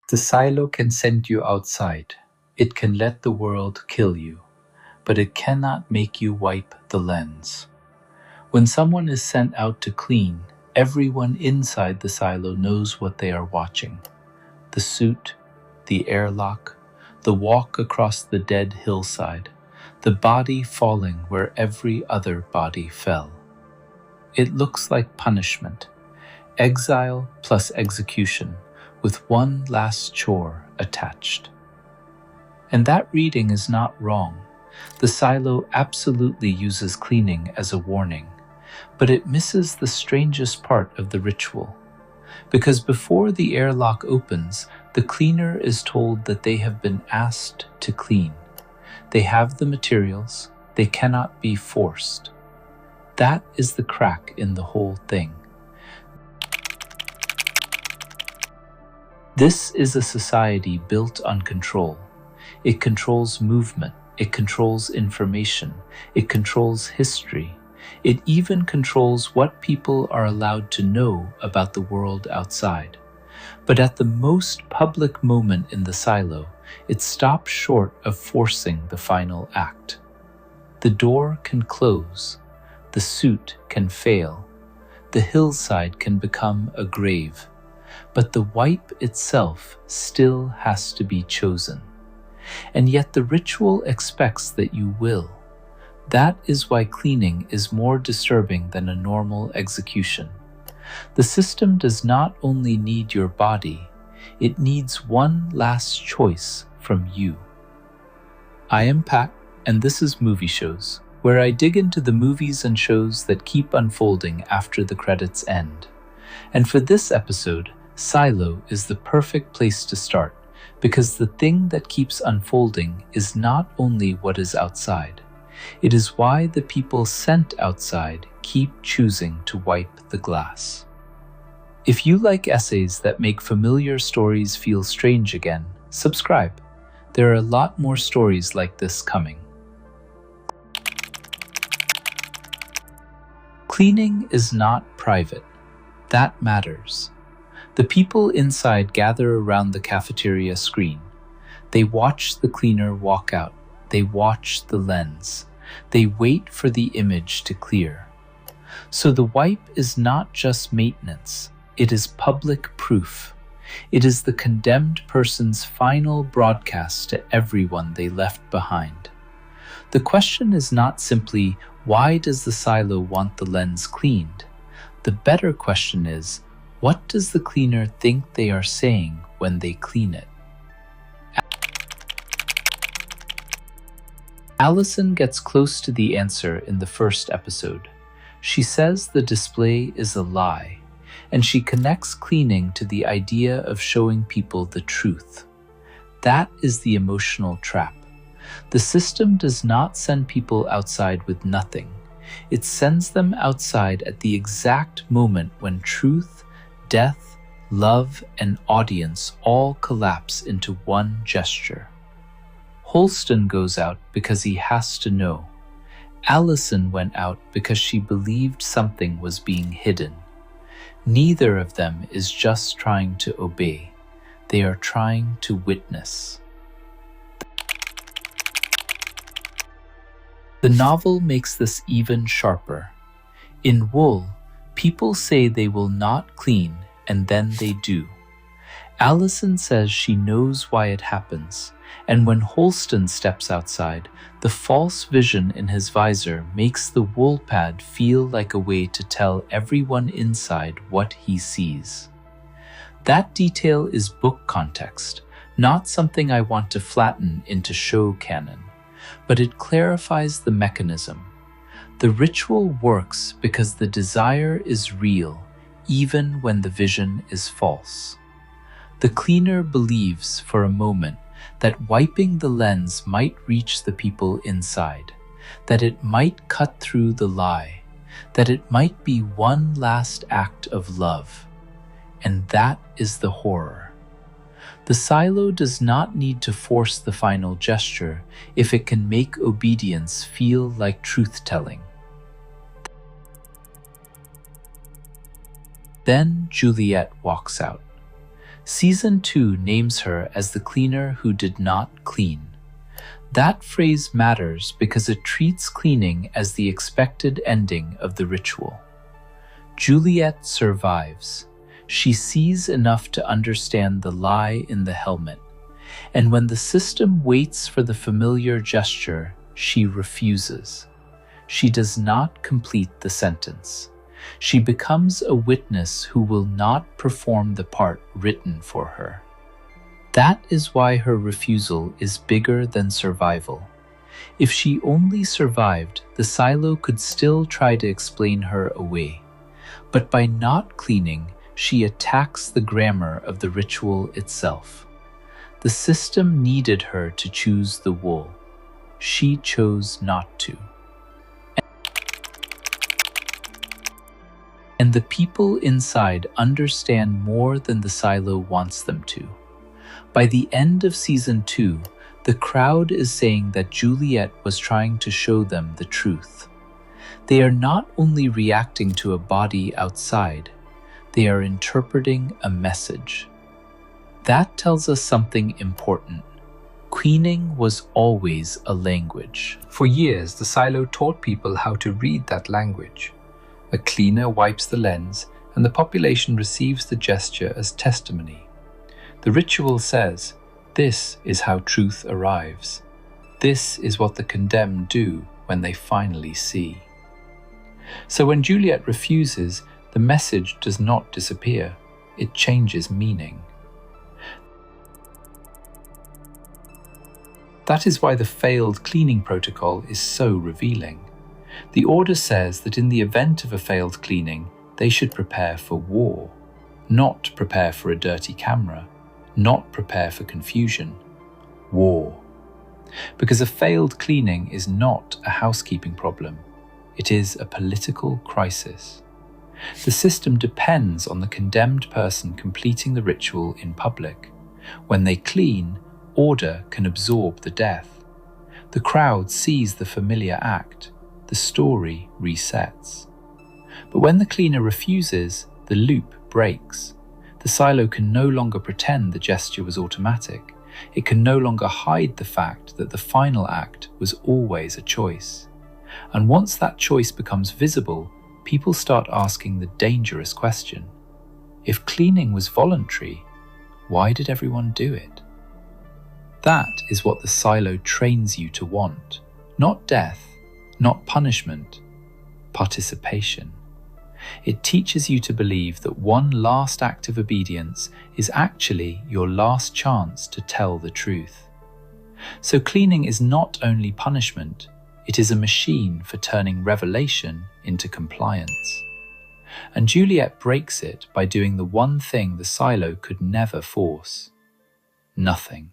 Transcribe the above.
The silo can send you outside. It can let the world kill you, but it cannot make you wipe the lens. When someone is sent out to clean, everyone inside the silo knows what they are watching. The suit, the airlock, the walk across the dead hillside, the body falling where every other body fell. It looks like punishment, exile plus execution, with one last chore attached. And that reading is not wrong. The silo absolutely uses cleaning as a warning, but it misses the strangest part of the ritual. Because before the airlock opens, the cleaner is told that they have been asked to clean. They have the materials, they cannot be forced. That is the crack in the whole thing. This is a society built on control. It controls movement, it controls information, it controls history. It even controls what people are allowed to know about the world outside. But at the most public moment in the silo, it stops short of forcing the final act. The door can close, the suit can fail, the hillside can become a grave, but the wipe itself still has to be chosen. And yet the ritual expects that you will. That is why cleaning is more disturbing than a normal execution. The system does not only need your body, it needs one last choice from you. I am Pat, and this is MovieShows, where I dig into the movies and shows that keep unfolding after the credits end. And for this episode, Silo is the perfect place to start, because the thing that keeps unfolding is not only what is outside. It is why the people sent outside keep choosing to wipe the glass. If you like essays that make familiar stories feel strange again, subscribe. There are a lot more stories like this coming. Cleaning is not private. That matters. The people inside gather around the cafeteria screen. They watch the cleaner walk out. They watch the lens. They wait for the image to clear. So the wipe is not just maintenance. It is public proof. It is the condemned person's final broadcast to everyone they left behind. The question is not simply, why does the silo want the lens cleaned? The better question is, what does the cleaner think they are saying when they clean it? Allison gets close to the answer in the first episode. She says the display is a lie, and she connects cleaning to the idea of showing people the truth. That is the emotional trap. The system does not send people outside with nothing. It sends them outside at the exact moment when truth, death, love, and audience all collapse into one gesture. Holston goes out because he has to know. Allison went out because she believed something was being hidden. Neither of them is just trying to obey. They are trying to witness. The novel makes this even sharper. In Wool, people say they will not clean, and then they do. Allison says she knows why it happens, and when Holston steps outside, the false vision in his visor makes the wool pad feel like a way to tell everyone inside what he sees. That detail is book context, not something I want to flatten into show canon, but it clarifies the mechanism. The ritual works because the desire is real, even when the vision is false. The cleaner believes for a moment that wiping the lens might reach the people inside, that it might cut through the lie, that it might be one last act of love. And that is the horror. The silo does not need to force the final gesture if it can make obedience feel like truth-telling. Then Juliette walks out. Season 2 names her as the cleaner who did not clean. That phrase matters because it treats cleaning as the expected ending of the ritual. Juliette survives. She sees enough to understand the lie in the helmet, and when the system waits for the familiar gesture, she refuses. She does not complete the sentence. She becomes a witness who will not perform the part written for her. That is why her refusal is bigger than survival. If she only survived, the silo could still try to explain her away. But by not cleaning, she attacks the grammar of the ritual itself. The system needed her to choose the wool. She chose not to. And the people inside understand more than the silo wants them to. By the end of season 2, the crowd is saying that Juliette was trying to show them the truth. They are not only reacting to a body outside, they are interpreting a message. That tells us something important. Cleaning was always a language. For years, the silo taught people how to read that language. A cleaner wipes the lens, and the population receives the gesture as testimony. The ritual says, this is how truth arrives. This is what the condemned do when they finally see. So when Juliette refuses, the message does not disappear. It changes meaning. That is why the failed cleaning protocol is so revealing. The order says that in the event of a failed cleaning, they should prepare for war, not prepare for a dirty camera, not prepare for confusion. War. Because a failed cleaning is not a housekeeping problem. It is a political crisis. The system depends on the condemned person completing the ritual in public. When they clean, order can absorb the death. The crowd sees the familiar act. The story resets. But when the cleaner refuses, the loop breaks. The silo can no longer pretend the gesture was automatic. It can no longer hide the fact that the final act was always a choice. And once that choice becomes visible, people start asking the dangerous question. If cleaning was voluntary, why did everyone do it? That is what the silo trains you to want. Not death, not punishment, participation. It teaches you to believe that one last act of obedience is actually your last chance to tell the truth. So cleaning is not only punishment, it is a machine for turning revelation into compliance. And Juliette breaks it by doing the one thing the silo could never force. Nothing.